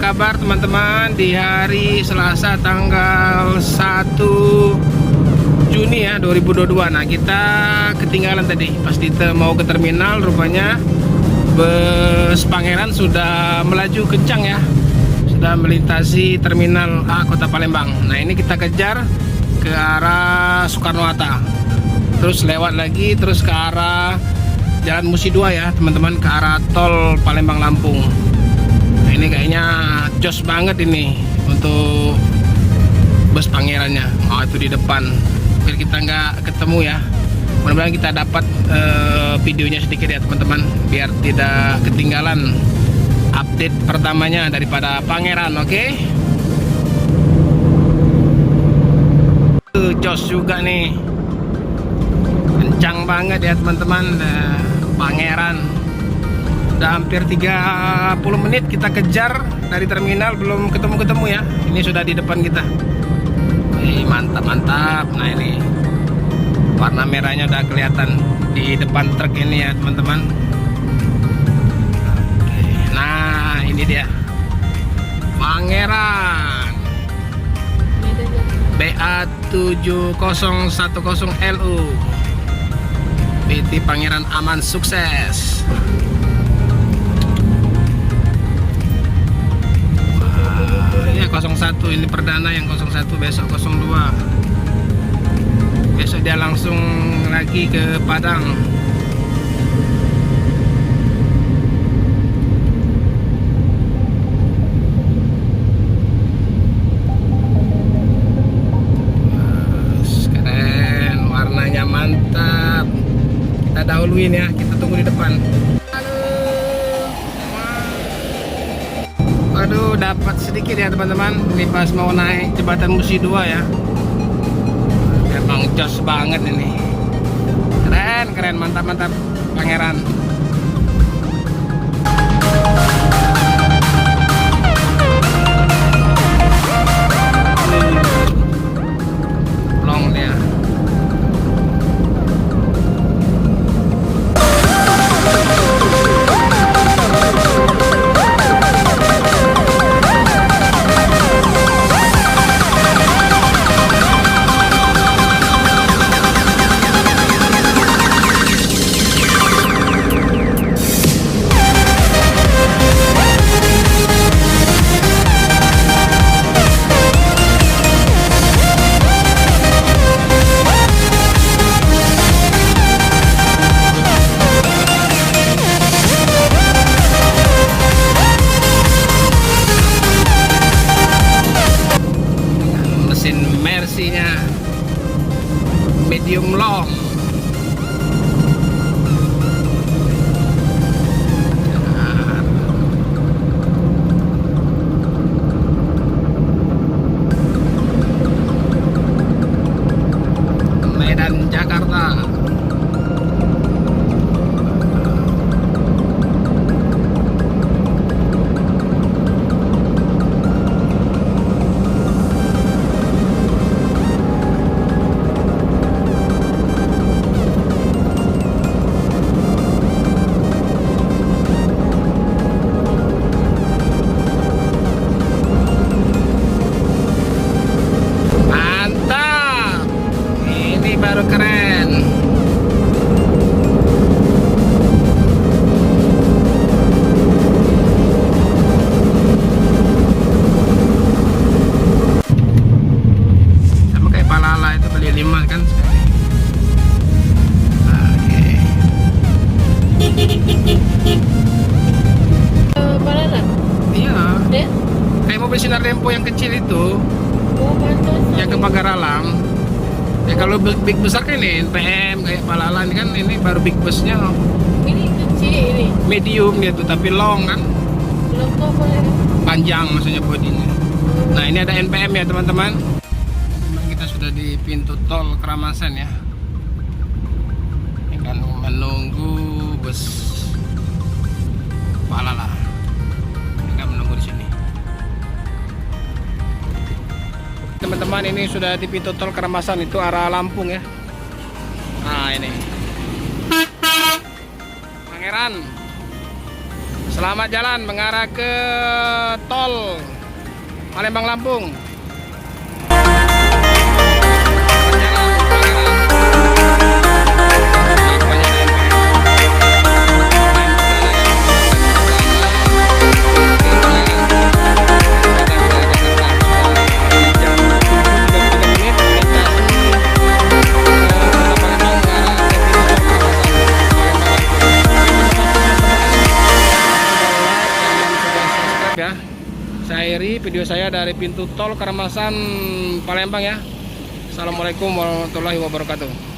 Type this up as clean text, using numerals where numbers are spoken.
kabar teman-teman di hari Selasa tanggal 1 Juni ya 2022. Nah, kita ketinggalan tadi pas mau ke terminal, rupanya bus Pangeran sudah melaju kencang ya, sudah melintasi terminal A Kota Palembang. Nah, ini kita kejar ke arah Soekarno-Hatta, terus lewat lagi terus ke arah Jalan Musi 2 ya teman-teman, ke arah tol Palembang Lampung. Nah, ini kayaknya jos banget ini untuk bus Pangerannya. Oh, itu di depan, biar kita nggak ketemu ya. Mudah-mudahan kita dapat videonya sedikit ya teman-teman, biar tidak ketinggalan update pertamanya daripada Pangeran. Oke, jos juga nih, kencang banget ya teman-teman. Pangeran udah hampir 30 menit kita kejar dari terminal, belum ketemu-ketemu ya. Ini sudah di depan kita. Mantap. Nah, ini warna merahnya udah kelihatan di depan truk ini ya teman-teman. Oke, nah ini dia Pangeran BA7010LU PT Pangeran aman sukses. Ya 01 ini perdana, yang 01 besok 02. Besok dia langsung lagi ke Padang. Keren, warnanya mantap. Kita dahuluin ya, kita tunggu di depan. Aduh, dapat sedikit ya teman-teman. Ini pas mau naik jembatan Musi 2 ya. Emang jos banget ini. Keren, mantap Pangeran. Long dia. Mercy-nya medium long. Medan Jakarta. Baru keren. Sama kayak Palala itu beli 5 kan sekali. Oke. Palala? Iya. Ya? Kayak mobil sinar lempo yang kecil itu, yang ke Pagar Alam. Ya kalau big besar kan ini NPM kayak Palala ini kan, ini baru big busnya. Ini kecil ini. Medium dia tuh, tapi long kan. Belum tahu apa ya. Panjang maksudnya bodinya. Nah, ini ada NPM ya teman-teman. Kita sudah di pintu tol Keramasan ya. Ini kan menunggu bus Palala. Kita menunggu di sini. Teman-teman, ini sudah di pintu tol Keramasan, itu arah Lampung ya. Nah, ini Pangeran Selamat jalan mengarah ke tol Palembang Lampung. Ya, saya akhiri video saya dari pintu tol Karamasan Palembang ya. Assalamualaikum warahmatullahi wabarakatuh.